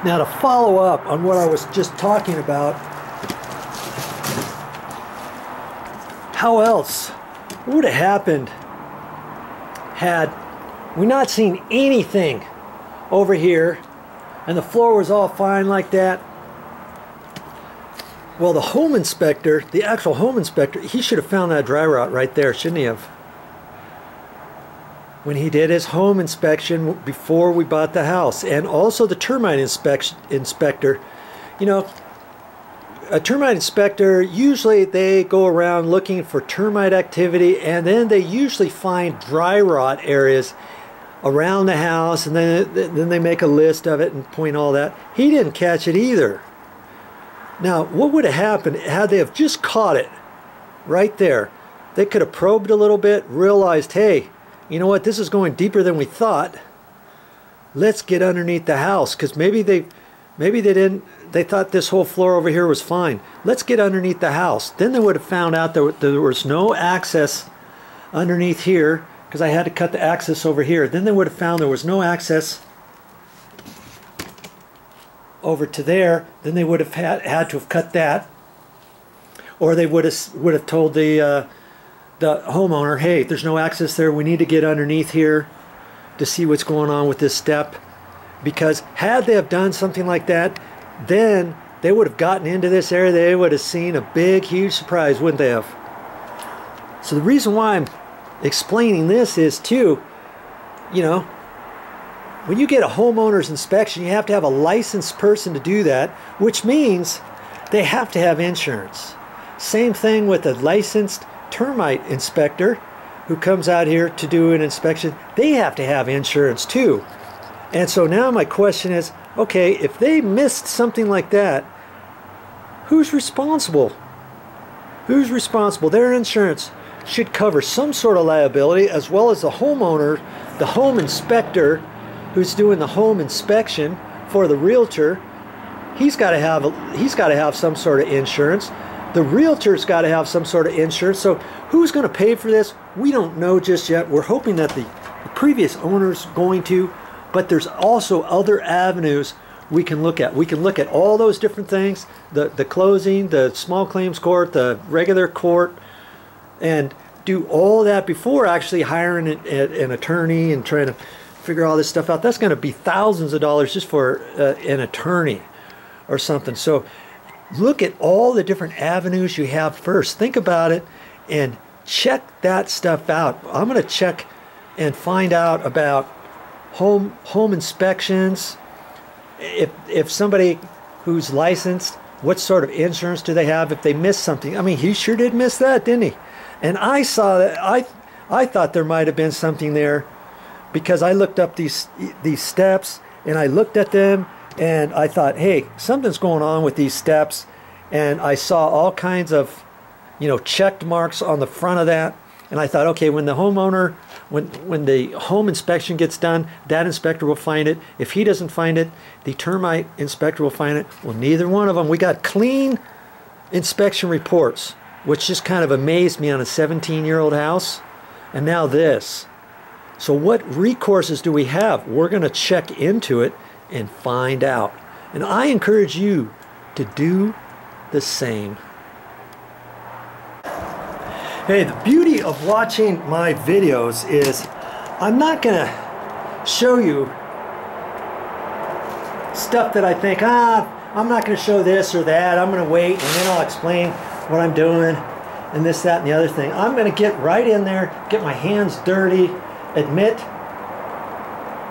Now, to follow up on what I was just talking about, how else would have happened had we not seen anything over here and the floor was all fine like that? Well, the home inspector, the actual home inspector, he should have found that dry rot right there, shouldn't he have? When he did his home inspection before we bought the house. And also the termite inspector. You know, a termite inspector, usually they go around looking for termite activity, and then they usually find dry rot areas around the house, and then they make a list of it and point all that. He didn't catch it either. Now, what would have happened had they have just caught it right there? They could have probed a little bit, realized, hey, you know what, this is going deeper than we thought. Let's get underneath the house, because maybe they thought this whole floor over here was fine. Let's get underneath the house. Then they would have found out that there was no access underneath here, because I had to cut the access over here. Then they would have found there was no access over to there. Then they would have had to have cut that, or they would have told the homeowner, hey, there's no access there, we need to get underneath here to see what's going on with this step. Because had they have done something like that, then they would have gotten into this area, they would have seen a big, huge surprise, wouldn't they have? So the reason why I'm explaining this is too, you know, when you get a homeowner's inspection, you have to have a licensed person to do that, which means they have to have insurance. Same thing with a licensed termite inspector who comes out here to do an inspection. They have to have insurance too. And so now my question is, okay, if they missed something like that, who's responsible? Who's responsible? Their insurance should cover some sort of liability, as well as the homeowner, the home inspector who's doing the home inspection for the realtor. He's got to have some sort of insurance. The realtor's got to have some sort of insurance. So who's going to pay for this? We don't know just yet. We're hoping that the previous owner's going to, but there's also other avenues we can look at. We can look at all those different things, the closing, the small claims court, the regular court, and do all that before actually hiring an attorney and trying to figure all this stuff out. That's going to be thousands of dollars just for an attorney or something. So look at all the different avenues you have first. Think about it and check that stuff out. I'm going to check and find out about home inspections. If somebody who's licensed, what sort of insurance do they have if they miss something? I mean, he sure did miss that, didn't he? And I saw that. I thought there might have been something there, because I looked up these steps and I looked at them and I thought, hey, something's going on with these steps. And I saw all kinds of, you know, checked marks on the front of that. And I thought, okay, when the homeowner, when the home inspection gets done, that inspector will find it. If he doesn't find it, the termite inspector will find it. Well, neither one of them. We got clean inspection reports, which just kind of amazed me on a 17-year-old house. And now this. So what recourses do we have? We're going to check into it and find out. And I encourage you to do the same. Hey, the beauty of watching my videos is I'm not going to show you stuff that I think, I'm not going to show this or that. I'm going to wait and then I'll explain what I'm doing and this, that, and the other thing. I'm going to get right in there, get my hands dirty, admit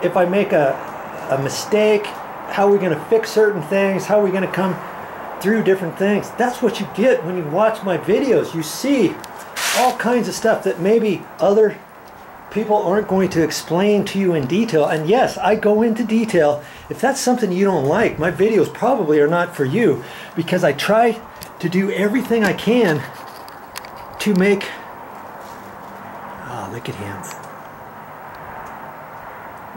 if I make a mistake, how are we going to fix certain things, how are we going to come through different things. That's what you get when you watch my videos. You see all kinds of stuff that maybe other people aren't going to explain to you in detail. And yes, I go into detail. If that's something you don't like, my videos probably are not for you, because I try to do everything I can to make... Oh, look at him.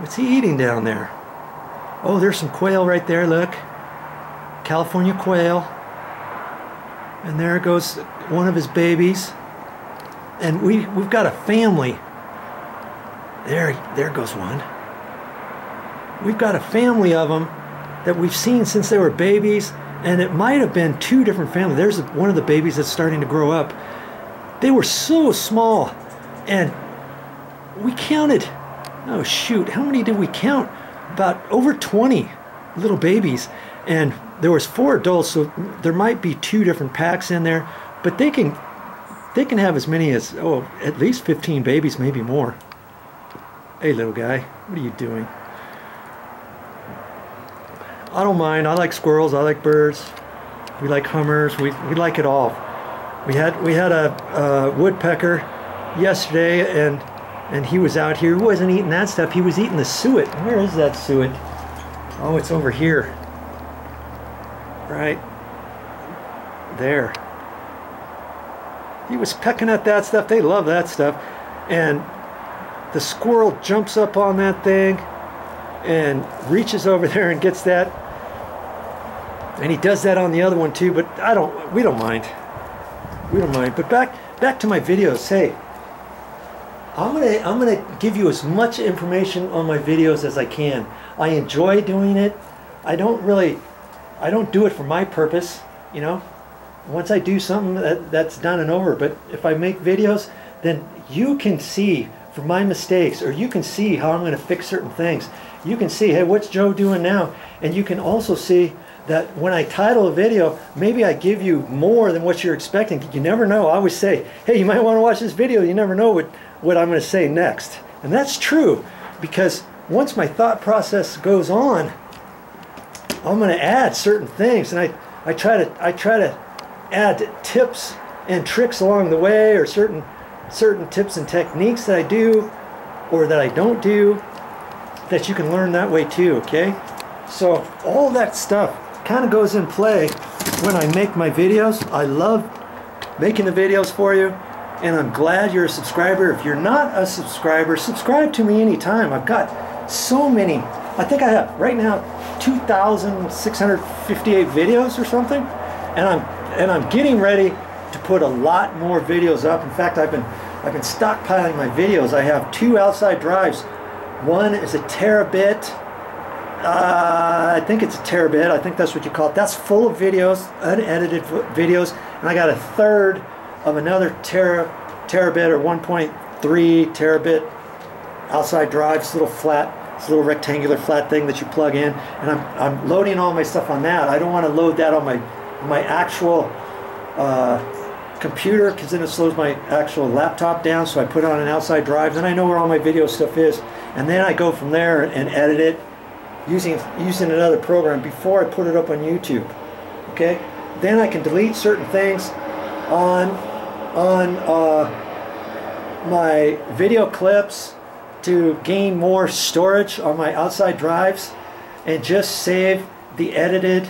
What's he eating down there? Oh, there's some quail right there, look. California quail. And there goes one of his babies. And we've got a family. There goes one. We've got a family of them that we've seen since they were babies, and it might have been 2 different families. There's one of the babies that's starting to grow up. They were so small, and we counted, oh shoot, how many did we count? About over 20 little babies, and there was 4 adults, so there might be 2 different packs in there, but they can have as many as, oh, at least 15 babies, maybe more. Hey little guy, what are you doing? I don't mind. I like squirrels, I like birds, we like hummers, we like it all. We had a woodpecker yesterday, and he was out here. He wasn't eating that stuff, he was eating the suet. Where is that suet? Oh, it's over here. Right there. He was pecking at that stuff. They love that stuff. And the squirrel jumps up on that thing and reaches over there and gets that. And he does that on the other one too, but we don't mind. We don't mind. But back to my videos. Hey, I'm gonna give you as much information on my videos as I can. I enjoy doing it. I don't do it for my purpose, you know. Once I do something, that's done and over. But if I make videos, then you can see from my mistakes, or you can see how I'm going to fix certain things. You can see, hey, what's Joe doing now? And you can also see that when I title a video, maybe I give you more than what you're expecting. You never know. I always say, hey, you might want to watch this video. You never know what I'm going to say next. And that's true, because once my thought process goes on, I'm going to add certain things, and I try to add tips and tricks along the way, or certain tips and techniques that I do or that I don't do, that you can learn that way too. Okay, so all that stuff kind of goes in play when I make my videos. I love making the videos for you, and I'm glad you're a subscriber. If you're not a subscriber, subscribe to me anytime. I've got so many. I think I have right now 2,658 videos or something, and I'm getting ready to put a lot more videos up. In fact, I've been stockpiling my videos. I have 2 outside drives. One is a terabit. I think it's a terabit. I think that's what you call it. That's full of videos, unedited videos, and I got a third of another terabit or 1.3 terabit outside drive. It's a little flat. It's a little rectangular flat thing that you plug in, and I'm loading all my stuff on that. I don't want to load that on my actual computer, because then it slows my actual laptop down, so I put it on an outside drive. Then I know where all my video stuff is, and then I go from there and edit it using another program before I put it up on YouTube. Okay, then I can delete certain things on my video clips to gain more storage on my outside drives, and just save the edited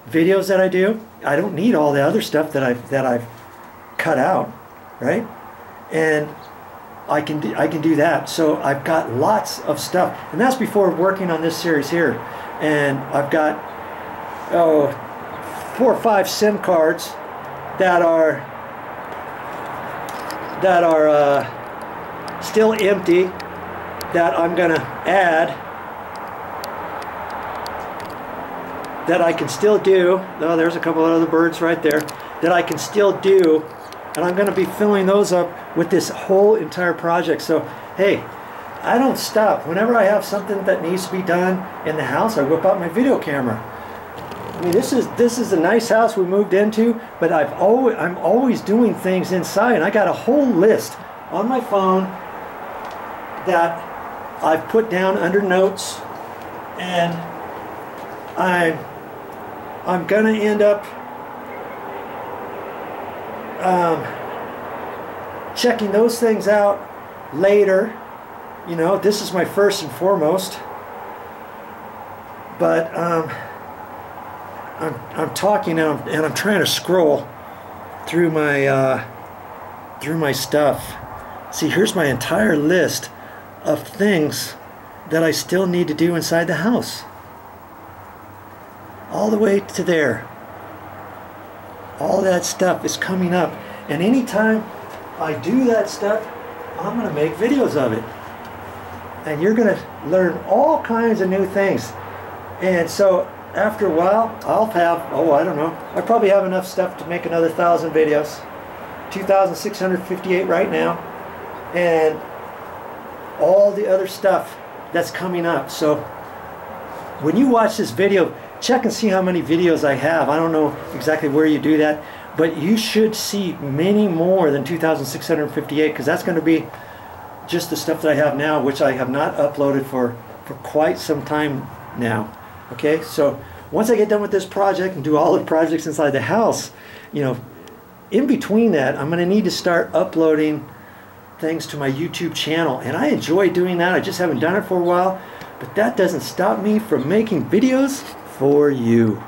videos that I do. I don't need all the other stuff that I've cut out, right? And I can do that. So I've got lots of stuff, and that's before working on this series here. And I've got 4 or 5 SIM cards that are still empty, that I'm gonna add, that I can still do. Oh, there's a couple of other birds right there that I can still do, and I'm gonna be filling those up with this whole entire project. So hey, I don't stop. Whenever I have something that needs to be done in the house, I whip out my video camera. I mean, this is a nice house we moved into, but I'm always doing things inside, and I got a whole list on my phone that I've put down under notes, and I'm gonna end up checking those things out later. You know, this is my first and foremost, but I'm talking now, and I'm trying to scroll through my stuff. See, here's my entire list of things that I still need to do inside the house, all the way to there. All that stuff is coming up, and anytime I do that stuff, I'm going to make videos of it, and you're going to learn all kinds of new things. And so after a while, I'll have, oh, I don't know, I probably have enough stuff to make another 1,000 videos. 2,658 right now, and all the other stuff that's coming up. So when you watch this video, check and see how many videos I have. I don't know exactly where you do that, but you should see many more than 2,658, because that's going to be just the stuff that I have now, which I have not uploaded for quite some time now. Okay, so once I get done with this project and do all the projects inside the house, you know, in between that, I'm going to need to start uploading things to my YouTube channel. And I enjoy doing that. I just haven't done it for a while. But that doesn't stop me from making videos for you.